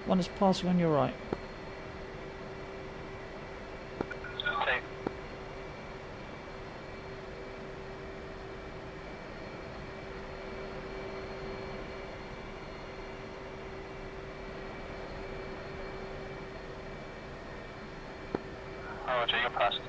One is passing on your right. Oh, Roger, you're passed.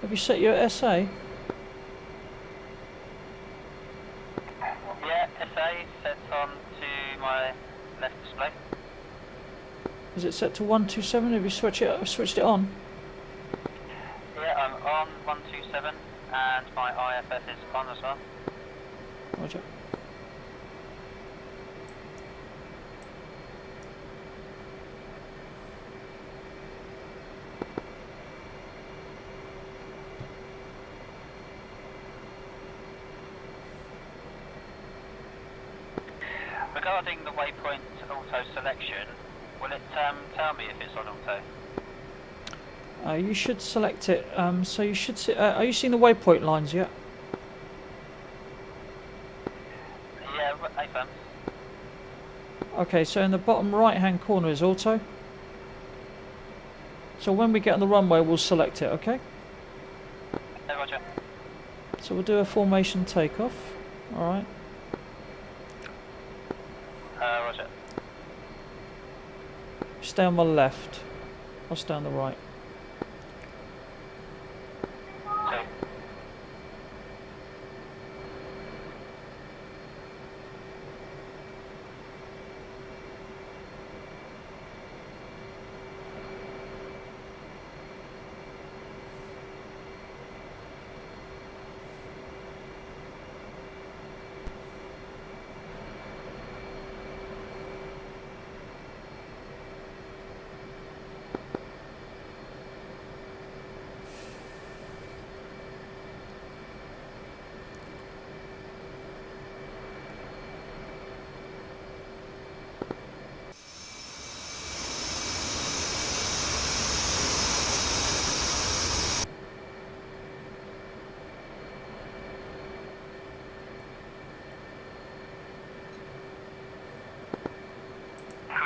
Have you set your SA? Yeah, SA set on to my left display. Is it set to 127? Have you switched it on? Yeah, I'm on 127 and my IFF is on as well. Roger. Regarding the waypoint auto selection, will it tell me if it's on auto? You should select it. So you should see. Are you seeing the waypoint lines yet? Yeah, affirm. Okay, so in the bottom right-hand corner is auto. So when we get on the runway, we'll select it. Okay. Yeah, Roger. So we'll do a formation takeoff. All right. Roger. Stay on my left. I'll stay on the right.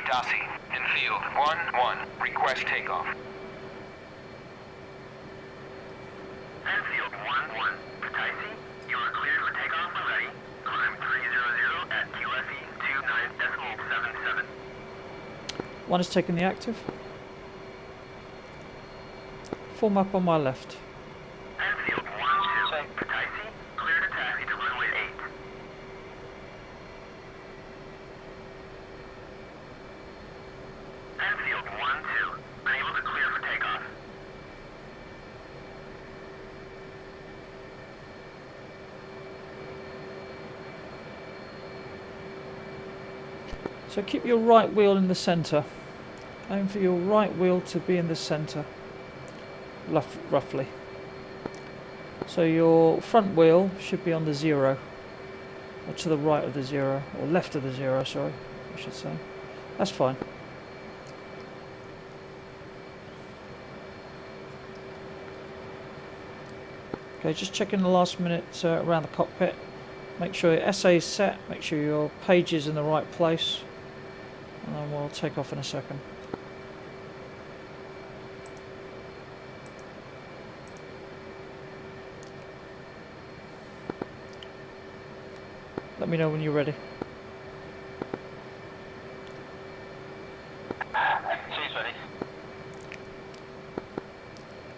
Dasi, in field 1-1, request takeoff. Field 1-1, Dasi, you are cleared for takeoff when ready. Climb 300 at QFE 29.77. One is taking the active. Form up on my left. Field 1-2, Dasi, clear to taxi to runway 8. Field 1-2, unable to clear for takeoff. So keep your right wheel in the centre. Aim for your right wheel to be in the centre, roughly. So your front wheel should be on the 0, or to the right of the 0, or left of the 0, sorry, I should say. That's fine. Okay, just checking the last minute around the cockpit. Make sure your SA is set, make sure your page is in the right place, and then we'll take off in a second. Let me know when you're ready. She's ready.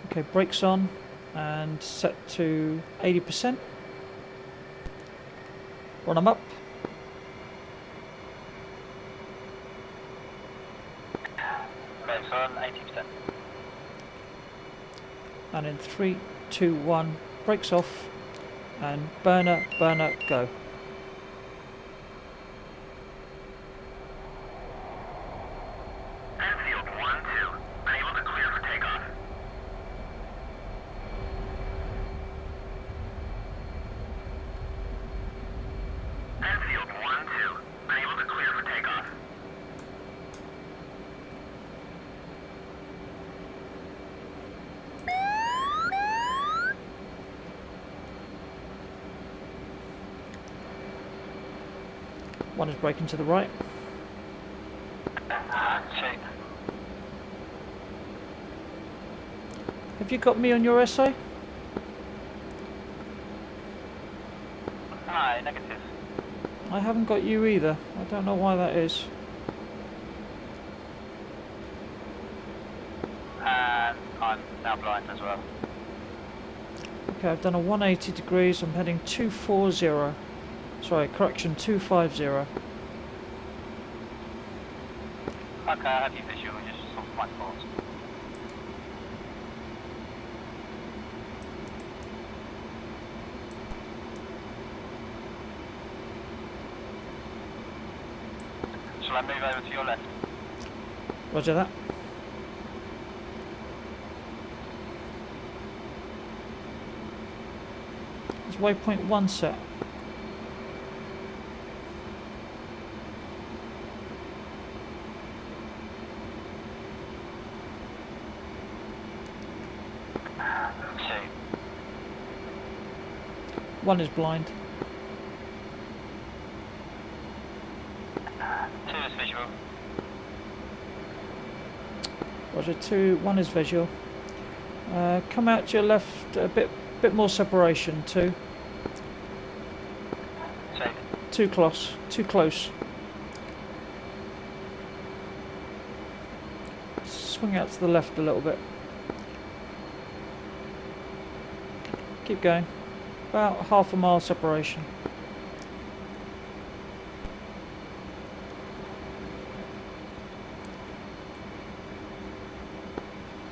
Okay, brakes on and set to 80%. Run them up. Brakes on, 80%. And in 3, 2, 1, brakes off And burner, burner, go. Enfield 1-2, unable to clear for takeoff. Enfield 1-2, unable to clear for takeoff. One is braking to the right. 2. Have you got me on your SA? No, negative. I haven't got you either. I don't know why that is. And I'm now blind as well. Okay, I've done a 180 degrees. I'm heading 240. Sorry, correction, 250. Okay, I have you visual, just off my fault. Shall I move over to your left? Roger that. Is waypoint 1 set? One is blind. 2 is visual. Roger, 1 is visual. Come out to your left, a bit more separation. 2. 2. Too close. Too close. Swing out to the left a little bit. Keep going. About half a mile separation.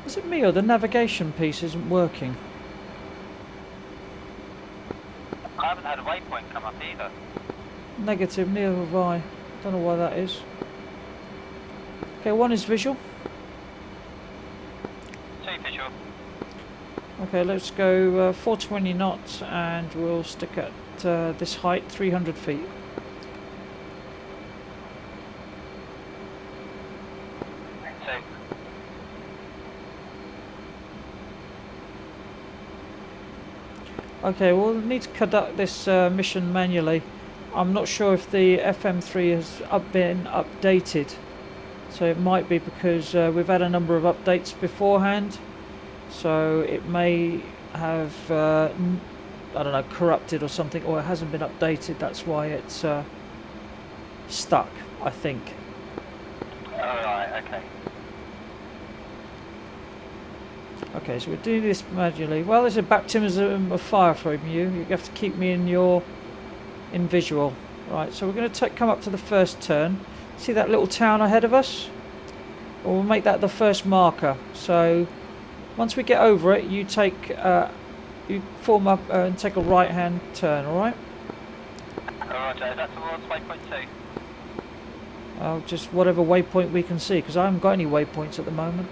Is it me or the navigation piece isn't working? I haven't had a waypoint come up either. Negative, neither have I. Don't know why that is. Okay, 1 is visual. 2 visual. Okay, let's go 420 knots and we'll stick at this height, 300 feet. Okay, we'll need to conduct this mission manually. I'm not sure if the FM3 has been updated, so it might be because we've had a number of updates beforehand, so it may have I don't know, corrupted or something, or it hasn't been updated. That's why it's stuck, I think. Alright, okay. Okay, so we're doing this manually. Well, there's a baptism of fire from you. You have to keep me in visual. Right, so we're going to come up to the first turn. See that little town ahead of us? Well, we'll make that the first marker. So once we get over it, you form up and take a right-hand turn. All right? Roger, is that towards waypoint 2? Just whatever waypoint we can see, because I haven't got any waypoints at the moment.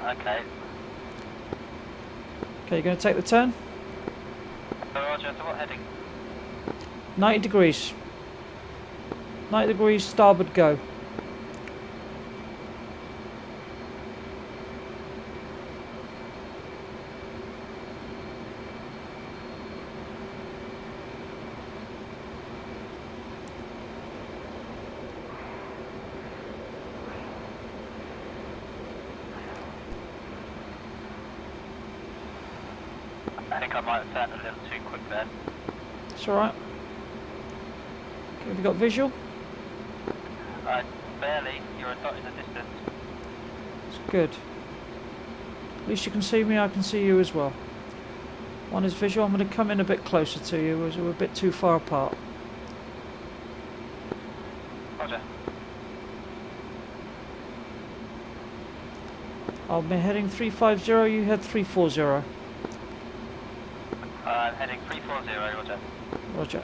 Okay. Okay, you're going to take the turn? Roger, to what heading? 90 degrees. 90 degrees, starboard, go. I think I might have turned a little too quick there. It's alright. Okay, have you got visual? Barely. You're a dot in the distance. It's good. At least you can see me, I can see you as well. 1 is visual. I'm going to come in a bit closer to you as we're a bit too far apart. Roger. I'll be heading 350, you head 340. heading 340, roger. Roger.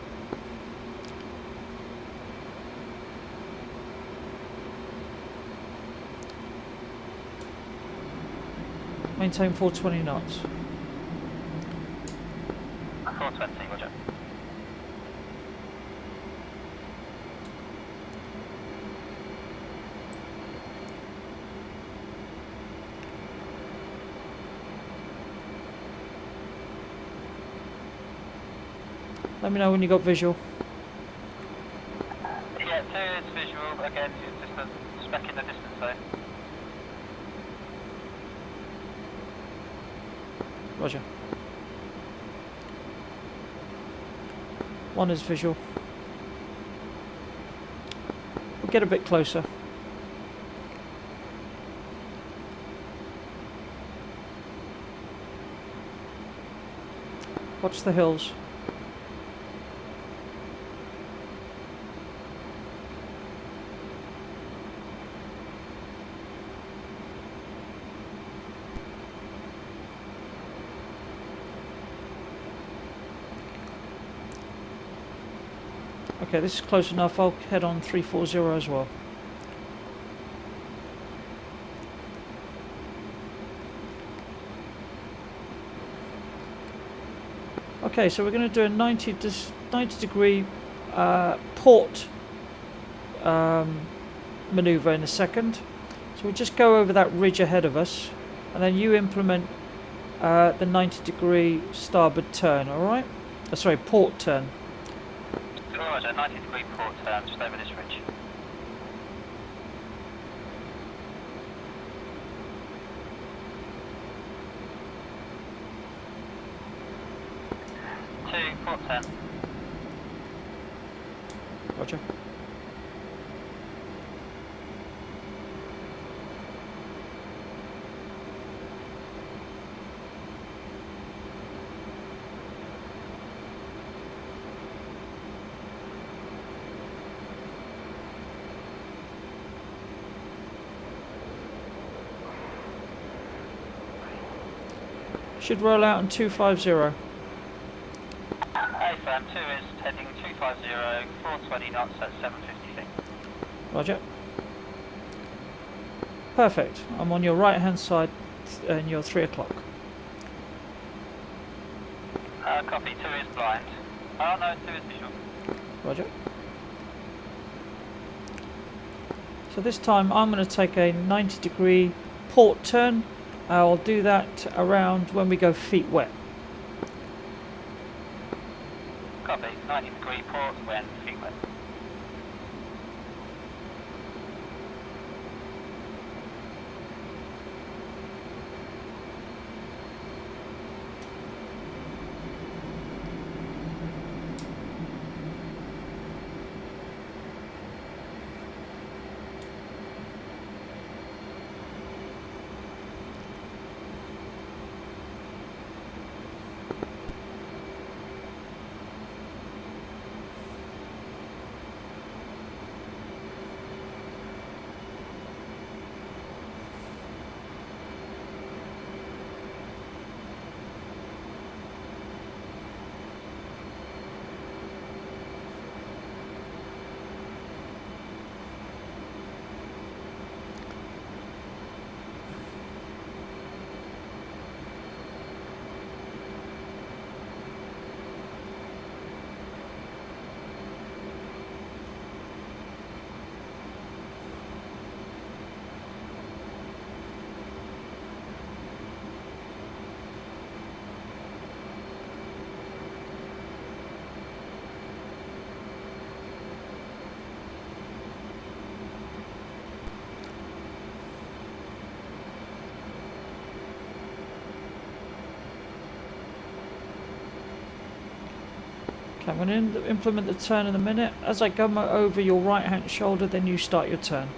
Maintain 420 knots. 420, roger. Let me know when you got visual. Yeah, 2 is visual, again, it's just a speck in the distance though. Roger. 1 is visual. We'll get a bit closer. Watch the hills. Okay, this is close enough. I'll head on 340 as well. Okay, so we're going to do a 90 degree port maneuver in a second. So we'll just go over that ridge ahead of us, and then you implement the 90 degree starboard turn, alright? Sorry, port turn. Roger, 90 degree port turn, just over this ridge. Port turn. Roger. Should roll out in 250. Hey firm, 2 is heading 250, 420 knots at 750 feet. Roger. Perfect. I'm on your right hand side and you're 3 o'clock. Copy, 2 is blind. Oh no, 2 is visual. Roger. So this time I'm going to take a 90 degree port turn. I'll do that around when we go feet wet. Copy, 90 degree port when feet wet. Okay, I'm going to implement the turn in a minute. As I come over your right hand shoulder, then you start your turn.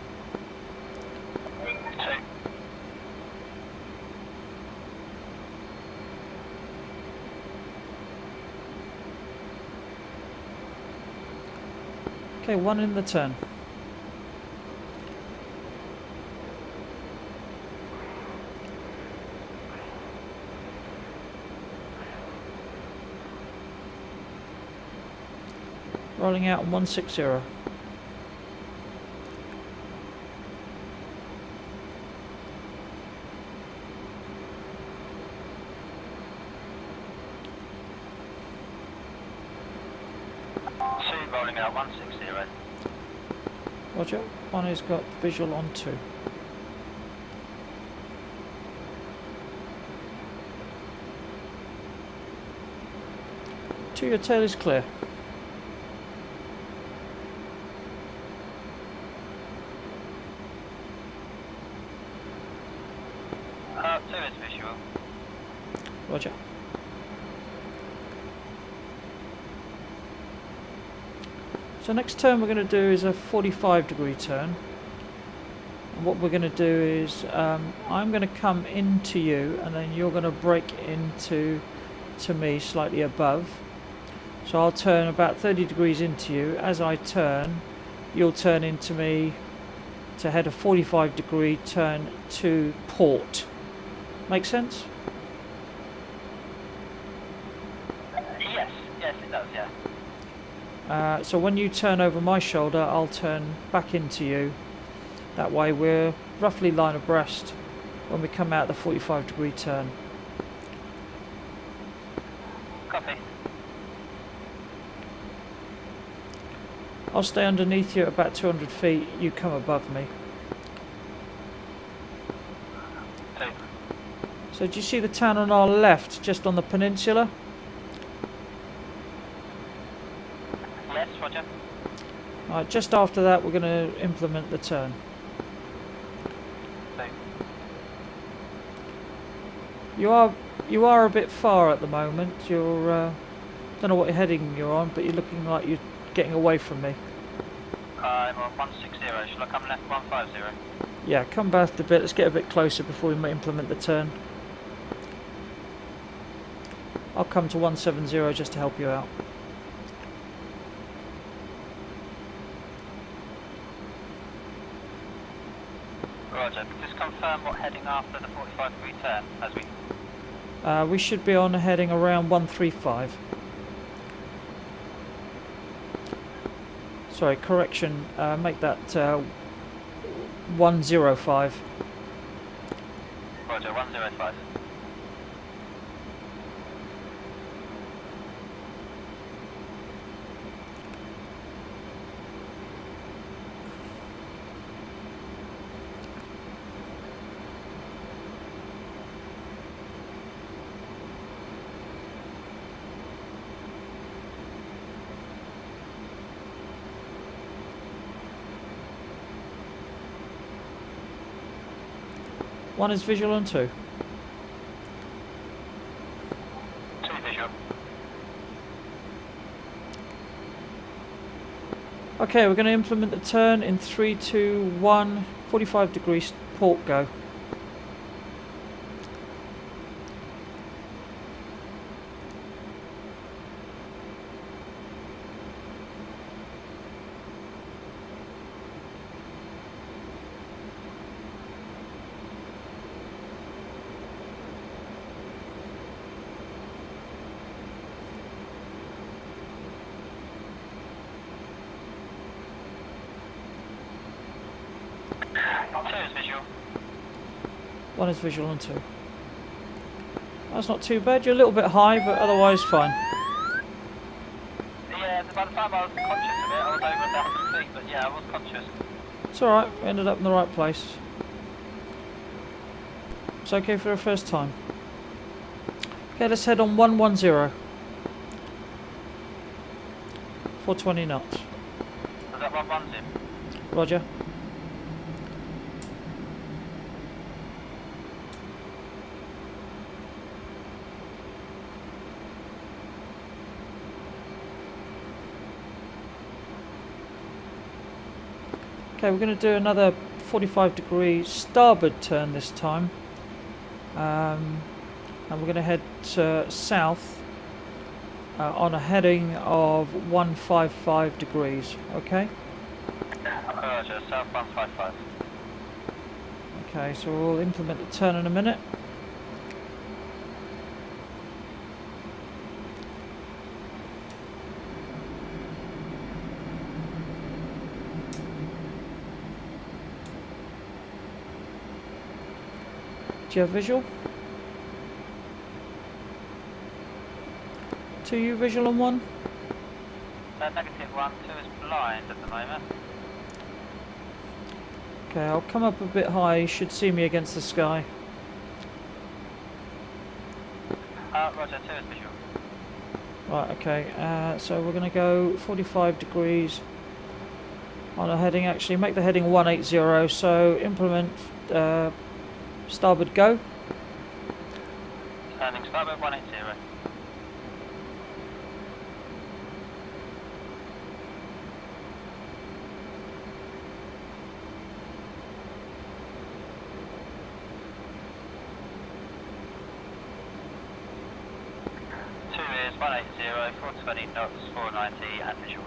Okay, 1 in the turn. Rolling out on 160. Rolling out 160. Roger. One has got visual on 2. Your tail is clear. Two is visual. Roger. So next turn we're going to do is a 45-degree turn. And what we're going to do is I'm going to come into you, and then you're going to break into me slightly above. So I'll turn about 30 degrees into you. As I turn, you'll turn into me to head a 45-degree turn to port. Make sense? Yes, it does, yeah. So when you turn over my shoulder, I'll turn back into you. That way we're roughly line abreast when we come out the 45-degree turn. Copy. I'll stay underneath you at about 200 feet. You come above me. Two. So do you see the town on our left, just on the peninsula? Yes, roger. Right, just after that we're going to implement the turn. Two. You are a bit far at the moment. You're don't know what heading you're on, but you're looking like you're getting away from me. I'm on 160. Shall I come left 150? Yeah, come back a bit. Let's get a bit closer before we implement the turn. I'll come to 170 just to help you out. Roger. Just confirm what heading after the 45-degree turn as we... We should be on heading around 135. Sorry, correction. Make that 105. Roger, 105. One is visual and 2. Two visual. Okay, we're going to implement the turn in 3, 2, 1, 45 degrees port go. One is visual and 2. That's not too bad. You're a little bit high, but otherwise fine. Yeah, by the time I was conscious of it, I was over 1,000 feet, but yeah, I was conscious. It's alright, we ended up in the right place. It's okay for the first time. Okay, let's head on 110. 420 knots. Is that 110? Roger. Okay, we're going to do another 45-degree starboard turn this time. And we're going to head south on a heading of 155 degrees, okay? Roger, south 155. Okay, so we'll implement the turn in a minute. Do you have visual? 2U visual on 1? Negative 1, 2 is blind at the moment. Okay, I'll come up a bit high, you should see me against the sky. Roger, 2 is visual. Right, okay, so we're going to go 45 degrees on a heading, actually make the heading 180, so implement starboard go. Turning starboard 180. 180, 420 knots, 490 and visual.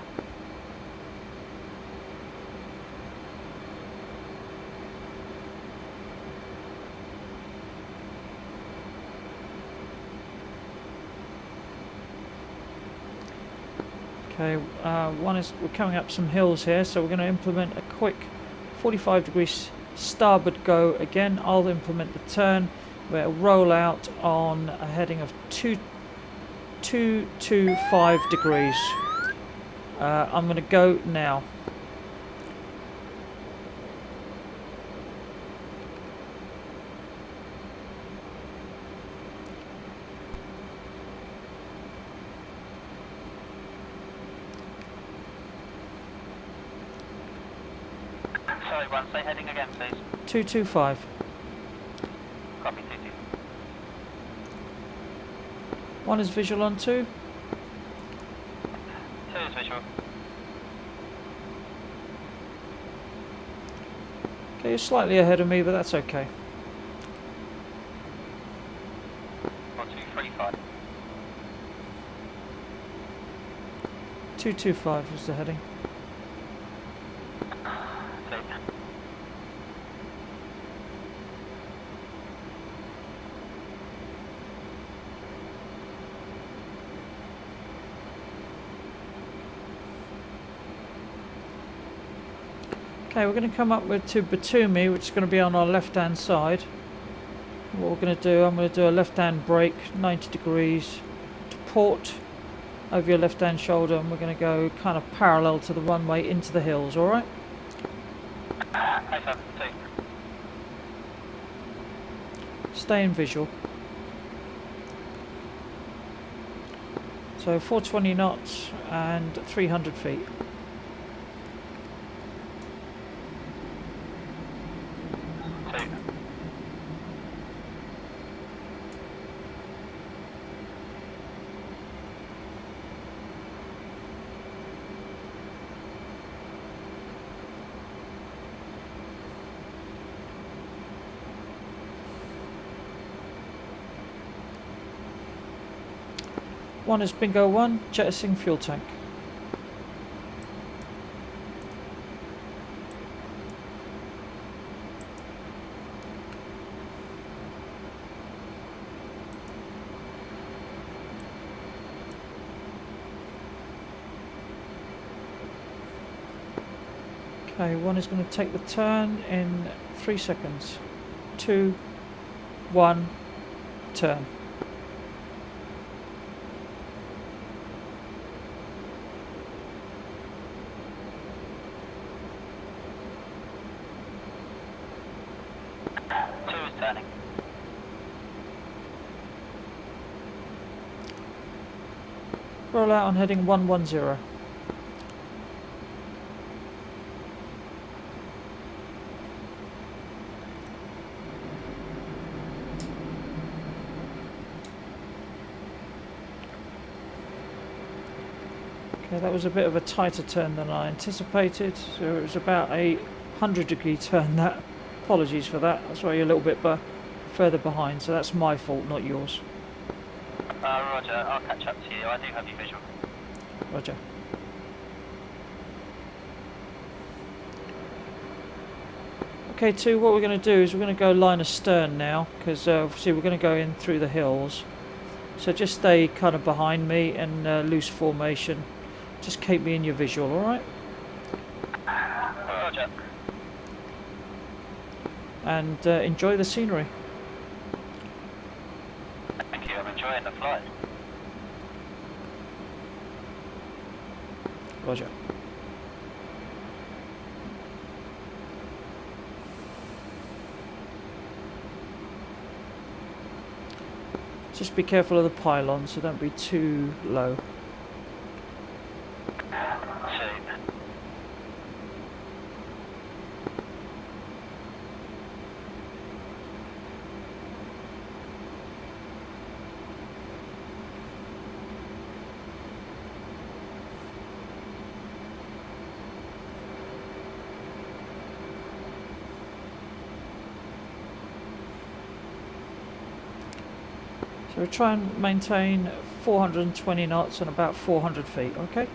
Okay, we're coming up some hills here, so we're going to implement a quick 45 degrees starboard go again. I'll implement the turn. We'll roll out on a heading of 225 degrees. I'm going to go now. Sorry, one, say heading again, please. 225. Copy, 22. 1 is visual on 2. 2 is visual. Okay, you're slightly ahead of me, but that's okay. 4235. 225 was the heading. Okay, we're going to come up to Batumi, which is going to be on our left-hand side. What we're going to do, I'm going to do a left-hand brake, 90 degrees to port over your left-hand shoulder, and we're going to go kind of parallel to the runway into the hills, alright? Stay in visual. So 420 knots and 300 feet. One is bingo 1, jettisoning fuel tank. Okay, 1 is going to take the turn in 3 seconds. 2, 1, turn. Turning. Roll out on heading 110. Okay, that was a bit of a tighter turn than I anticipated, so it was about a 100-degree turn. That, apologies for that, that's why you're a little bit further behind, so that's my fault, not yours. Roger, I'll catch up to you, I do have you visual. Roger. Okay, 2, what we're going to do is we're going to go line astern now, because obviously we're going to go in through the hills. So just stay kind of behind me in loose formation. Just keep me in your visual, alright? Roger. And enjoy the scenery. flight. Roger. Just be careful of the pylon, so don't be too low. So try and maintain 420 knots and about 400 feet, okay?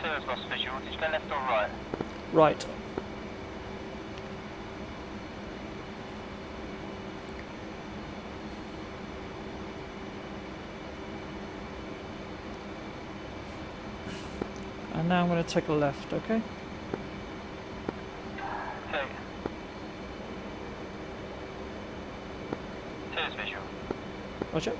Tour's lost visual. Did you go left or right? Right. And now I'm going to take a left, okay? Okay. Tour's visual. Roger.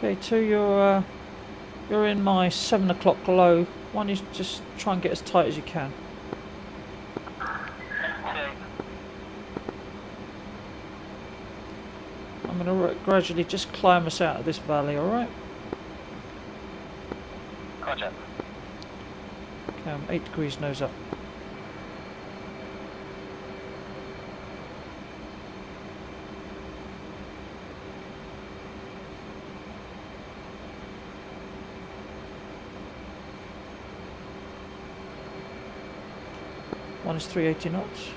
Okay, two, you're in my 7 o'clock low. Why don't you just try and get as tight as you can? Okay. I'm going to gradually just climb us out of this valley, alright? Roger. Okay, I'm 8 degrees nose up. One is 380 knots.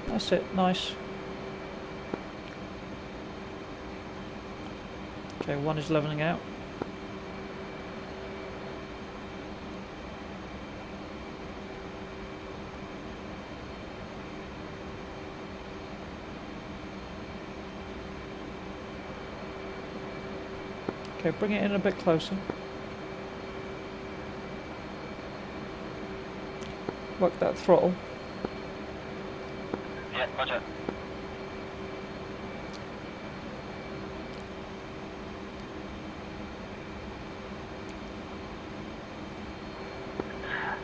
That's it, nice. Okay, one is leveling out. Okay, bring it in a bit closer. Work that throttle. Yeah, roger.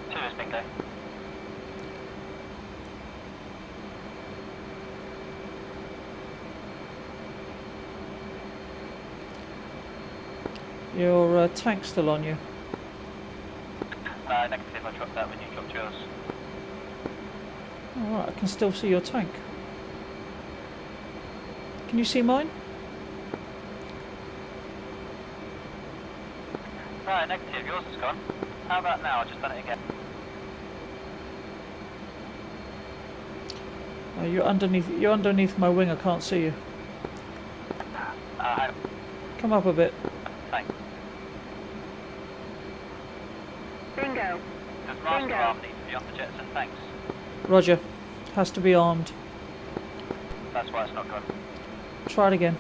Two is bingo. Your tank's still on you. Negative, I dropped that when you dropped yours. Alright, I can still see your tank. Can you see mine? Right, negative, yours is gone. How about now? I've just done it again. You're underneath my wing, I can't see you. Come up a bit. Thanks. Bingo. Does master arm need to be on the Jetson? Thanks. Roger. Has to be armed. That's why it's not gone. Try it again.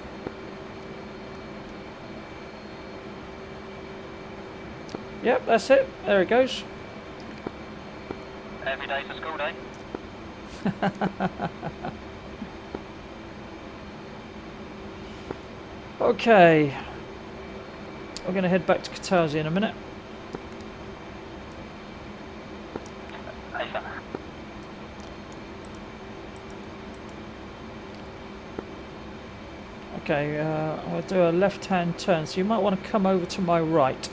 Yep, that's it. There it goes. Every day's a school day. Okay. We're going to head back to Katazi in a minute. Hey, sir. Okay, I'm going to do a left-hand turn, so you might want to come over to my right.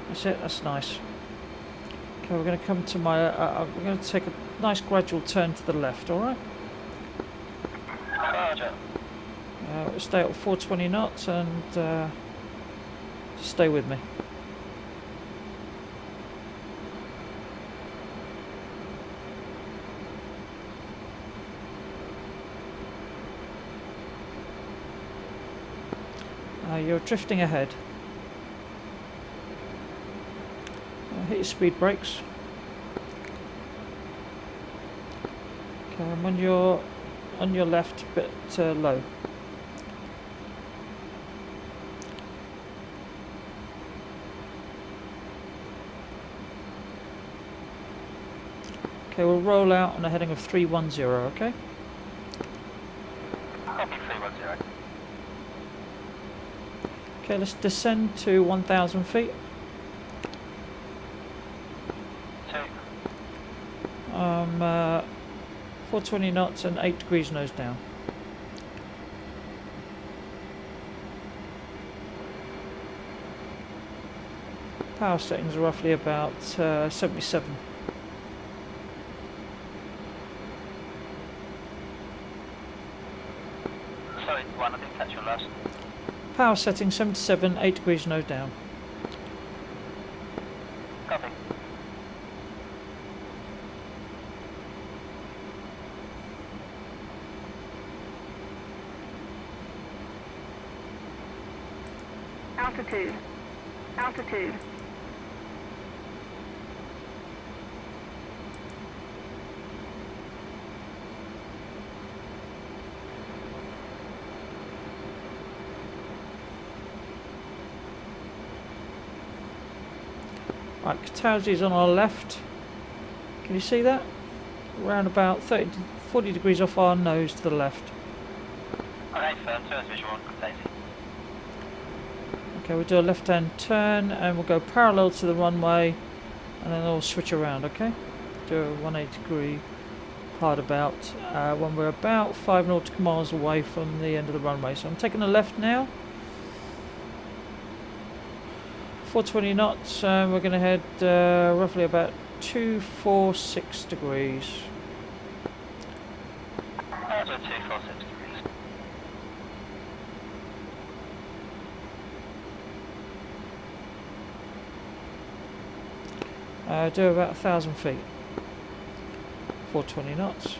That's it, that's nice. Okay, we're going to come to my... we're going to take a nice gradual turn to the left, alright? Roger. We'll stay at 420 knots and just stay with me. You're drifting ahead. Hit your speed brakes. Okay, I'm on your left, a bit low. Okay, we'll roll out on a heading of 310, okay? Copy 310. Okay, let's descend to 1,000 feet. 2. 420 knots and 8 degrees nose down. Power settings are roughly about 77. Sorry, one, I didn't catch your last. Power setting 77, 8 degrees nose down. Copy. Altitude. Altitude. Right, Katazi's on our left. Can you see that? Around about 40 degrees off our nose to the left. Okay, firm, turn visual on Daisy. Okay, we'll do a left-hand turn and we'll go parallel to the runway and then I'll switch around, okay? Do a 180 degree hard about when we're about 5 nautical miles away from the end of the runway. So I'm taking a left now. 420 knots, and we're going to head roughly about 246 degrees. Roger, 246 degrees. Do about 1,000 feet. 420 knots.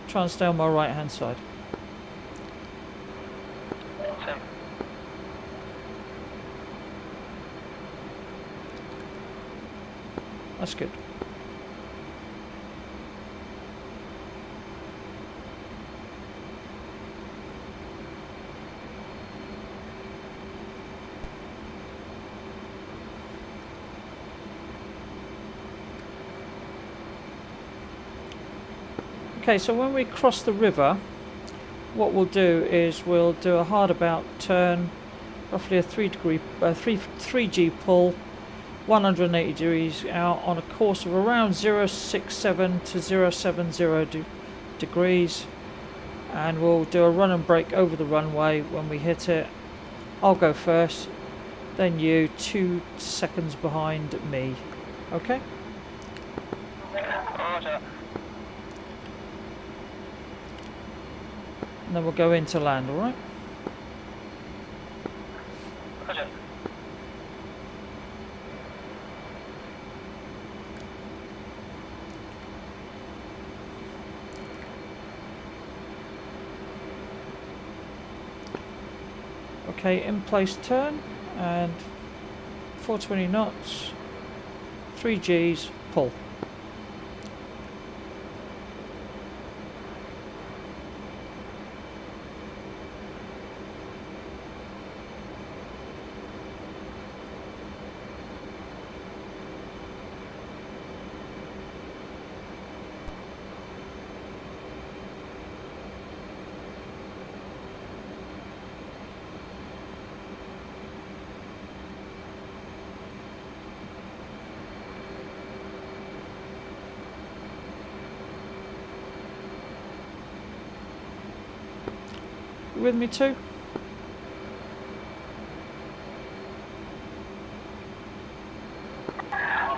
Try and stay on my right hand side. Same. That's good. Okay, so when we cross the river, what we'll do is we'll do a hard about turn, roughly a 3G pull, 180 degrees out on a course of around 067 to 070 degrees, and we'll do a run and brake over the runway. When we hit it, I'll go first, then you, 2 seconds behind me. Okay? Roger. And then we'll go into land, alright? Roger. Okay, in place turn, and 420 knots, 3 Gs, pull. You with me too?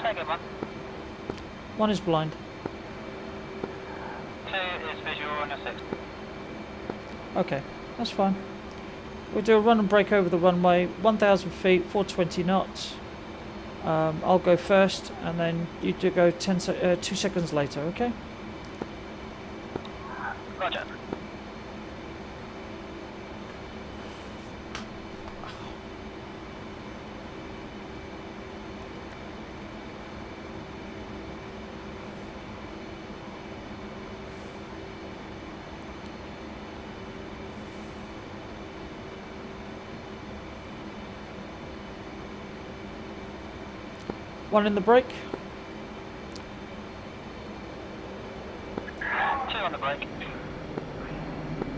Take it, man. 1 is blind. 2 is visual on your 6. Okay, that's fine. We'll do a run and brake over the runway, 1,000 feet, 420 knots. I'll go first, and then you do go 2 seconds later, okay? Roger. One in the brake. 2 on the brake.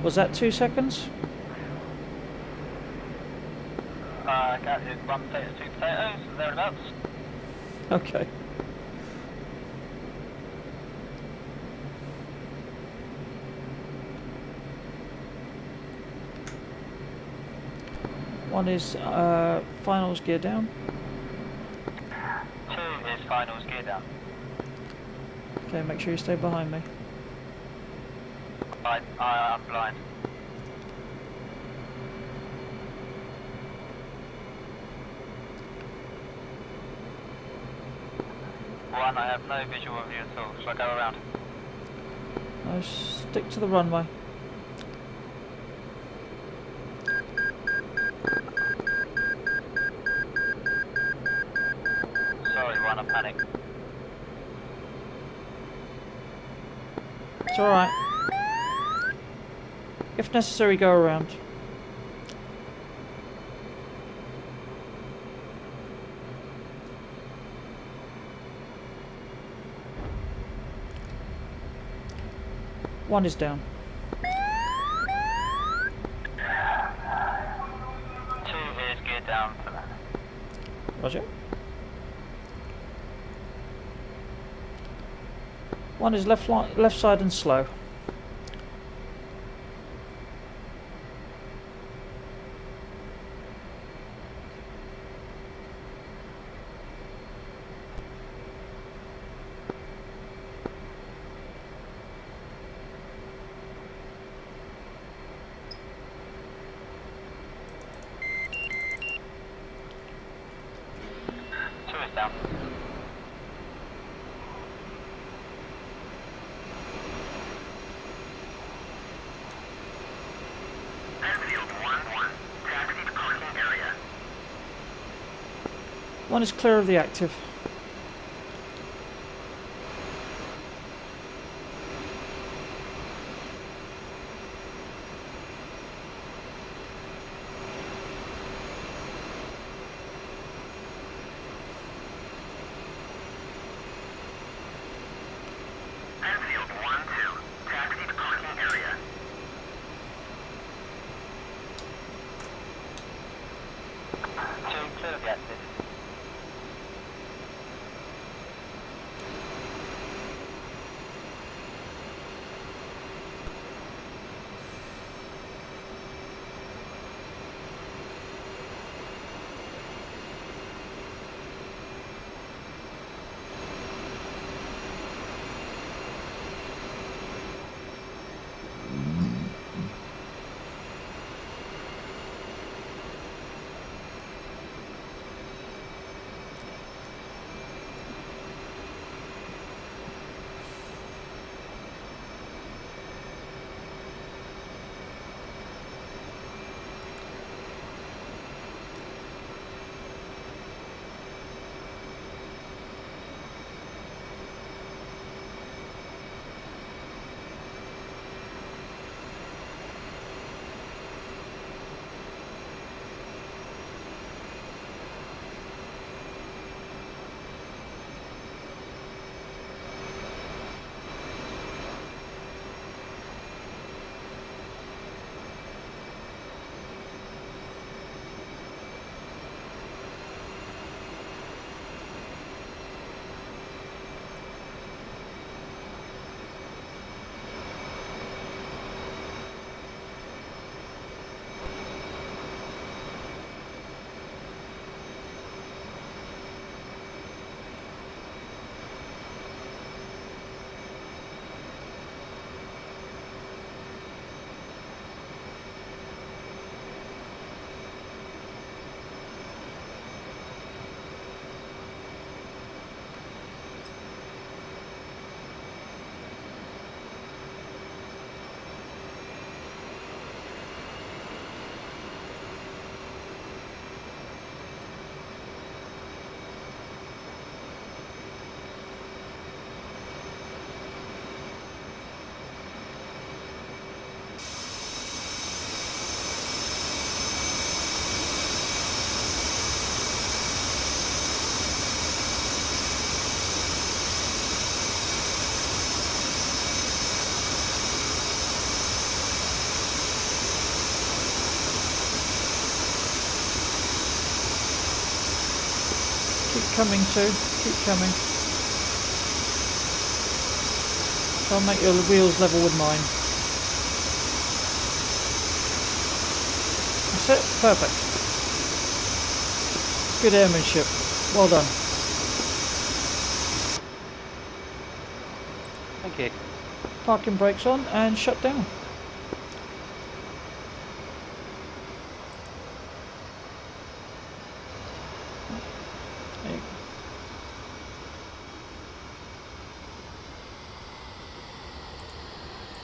Was that 2 seconds? Got it. 1 potato, 2 potatoes, thereabouts. Okay. One is finals gear down. 2 is finals gear down. Okay, make sure you stay behind me. I'm blind. One, I have no visual of you at all. Shall I go around? No, stick to the runway. Sorry, one, I panicked. It's alright. If necessary, go around. One is down. 2 is geared down for that. Roger. One is left side and slow. Down. Enfield 1-1, taxi to parking area. One is clear of the active. Enfield 1-2, taxi to parking area. Two, clear of the active. Keep coming too. Keep coming. Try and make your wheels level with mine. That's it. Perfect. Good airmanship. Well done. Thank you. Parking brakes on and shut down.